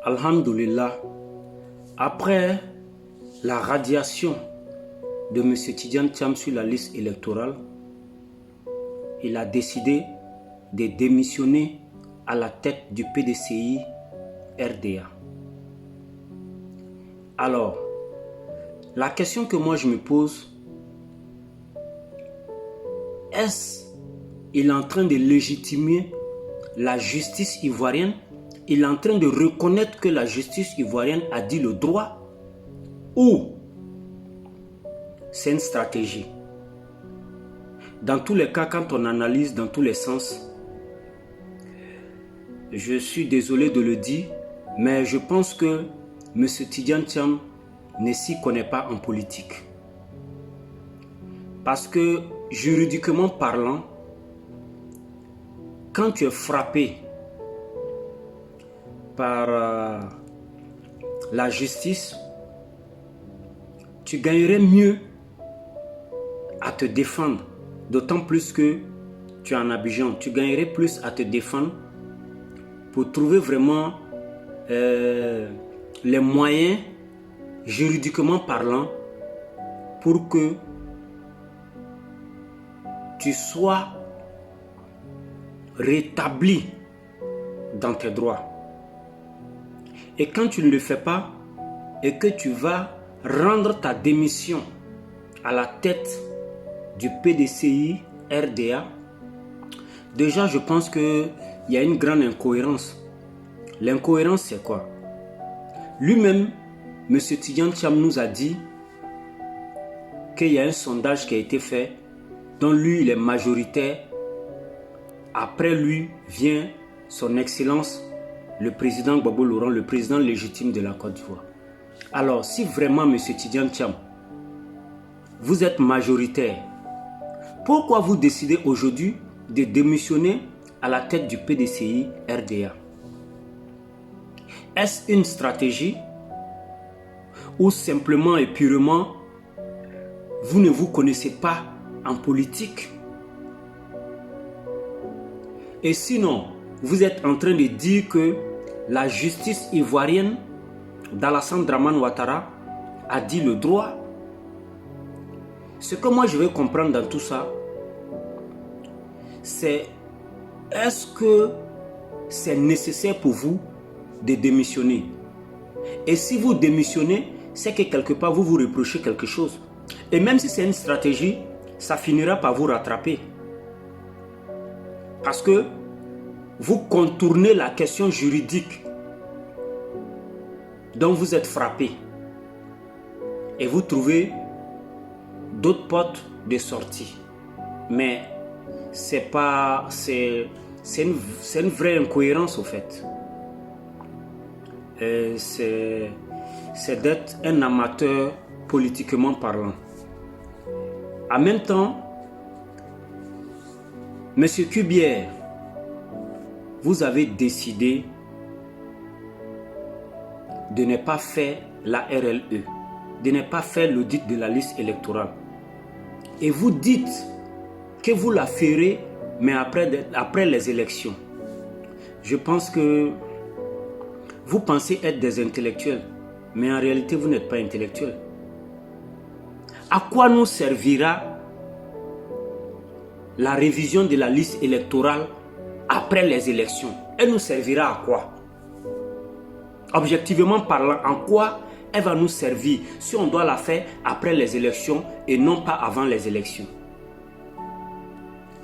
Alhamdulillah, après la radiation de M. Tidiane Thiam sur la liste électorale, il a décidé de démissionner à la tête du PDCI RDA. Alors, la question que moi je me pose, est-ce qu'il est en train de légitimer la justice ivoirienne? Il est en train de reconnaître que la justice ivoirienne a dit le droit? Ou c'est une stratégie? Dans tous les cas, quand on analyse dans tous les sens, je suis désolé de le dire, mais je pense que M. Tidiane Thiam ne s'y connaît pas en politique. Parce que, juridiquement parlant, quand tu es frappé par la justice, tu gagnerais mieux à te défendre. D'autant plus que tu es en Abidjan. Tu gagnerais plus à te défendre pour trouver vraiment les moyens, juridiquement parlant, pour que tu sois rétabli dans tes droits. Et quand tu ne le fais pas et que tu vas rendre ta démission à la tête du PDCI RDA, déjà je pense qu'il y a une grande incohérence. L'incohérence c'est quoi? Lui-même, M. Tidiane Thiam nous a dit qu'il y a un sondage qui a été fait dont lui il est majoritaire. Après lui vient son excellence le président Gbagbo Laurent, le président légitime de la Côte d'Ivoire. Alors si vraiment M. Tidiane Thiam, vous êtes majoritaire, pourquoi vous décidez aujourd'hui de démissionner à la tête du PDCI RDA? Est-ce une stratégie ou simplement et purement vous ne vous connaissez pas en politique? Et sinon, vous êtes en train de dire que la justice ivoirienne d'Alassane Dramane Ouattara a dit le droit. Ce que moi je veux comprendre dans tout ça, c'est est-ce que c'est nécessaire pour vous de démissionner? Et si vous démissionnez, c'est que quelque part vous vous reprochez quelque chose. Et même si c'est une stratégie, ça finira par vous rattraper. Parce que vous contournez la question juridique dont vous êtes frappé. Et vous trouvez d'autres portes de sortie. Mais c'est une vraie incohérence au fait. C'est d'être un amateur politiquement parlant. En même temps, M. Cubière, vous avez décidé de ne pas faire la RLE, de ne pas faire l'audit de la liste électorale. Et vous dites que vous la ferez, mais après les élections. Je pense que vous pensez être des intellectuels, mais en réalité, vous n'êtes pas intellectuels. À quoi nous servira la révision de la liste électorale après les élections? Elle nous servira à quoi? Objectivement parlant, en quoi elle va nous servir si on doit la faire après les élections et non pas avant les élections?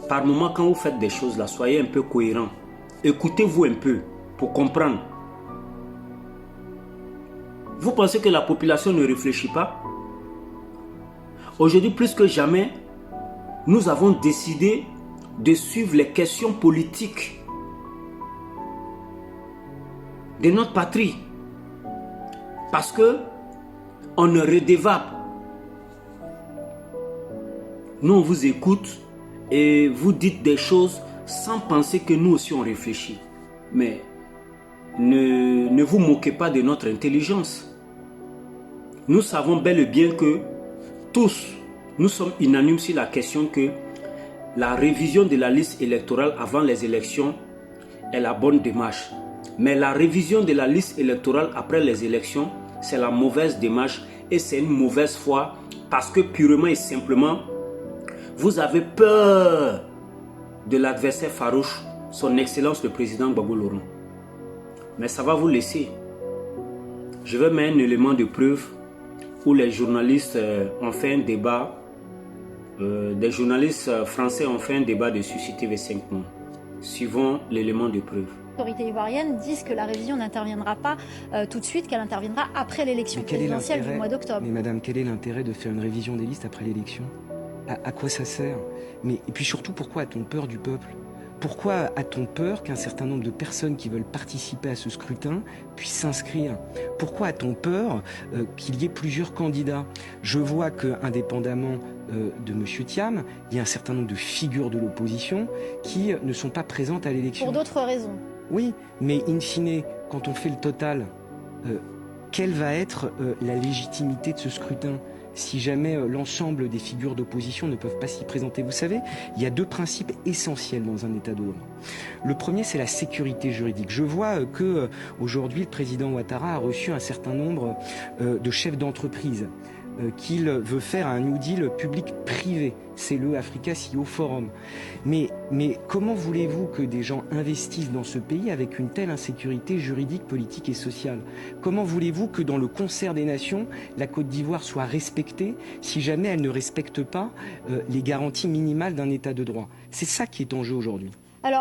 Par moment, quand vous faites des choses là, soyez un peu cohérents. Écoutez-vous un peu pour comprendre. Vous pensez que la population ne réfléchit pas? Aujourd'hui, plus que jamais, nous avons décidé de suivre les questions politiques de notre patrie. Parce que on est redevable. Nous, on vous écoute et vous dites des choses sans penser que nous aussi on réfléchit. Mais ne vous moquez pas de notre intelligence. Nous savons bel et bien que tous, nous sommes unanimes sur la question que la révision de la liste électorale avant les élections est la bonne démarche. Mais la révision de la liste électorale après les élections, c'est la mauvaise démarche et c'est une mauvaise foi parce que purement et simplement, vous avez peur de l'adversaire farouche, son Excellence le président Gbagbo Laurent. Mais ça va vous laisser. Je vais mettre un élément de preuve où les journalistes ont fait un débat. Des journalistes français ont fait un débat dessus sur TV5 Monde. Suivons l'élément de preuve. Les autorités ivoiriennes disent que la révision n'interviendra pas tout de suite, qu'elle interviendra après l'élection présidentielle du mois d'octobre. Mais madame, quel est l'intérêt de faire une révision des listes après l'élection? À quoi ça sert? Et puis surtout, pourquoi a-t-on peur du peuple? Pourquoi a-t-on peur qu'un certain nombre de personnes qui veulent participer à ce scrutin puissent s'inscrire? Pourquoi a-t-on peur qu'il y ait plusieurs candidats? Je vois qu'indépendamment de M. Thiam, il y a un certain nombre de figures de l'opposition qui ne sont pas présentes à l'élection. Pour d'autres raisons. Oui, mais in fine, quand on fait le total, quelle va être la légitimité de ce scrutin si jamais l'ensemble des figures d'opposition ne peuvent pas s'y présenter? Vous savez, il y a deux principes essentiels dans un état de droit. Le premier, c'est la sécurité juridique. Je vois que aujourd'hui, le président Ouattara a reçu un certain nombre de chefs d'entreprise qu'il veut faire un New Deal public-privé. C'est le Africa CEO Forum. Mais comment voulez-vous que des gens investissent dans ce pays avec une telle insécurité juridique, politique et sociale? Comment voulez-vous que dans le concert des nations, la Côte d'Ivoire soit respectée si jamais elle ne respecte pas les garanties minimales d'un état de droit? C'est ça qui est en jeu aujourd'hui.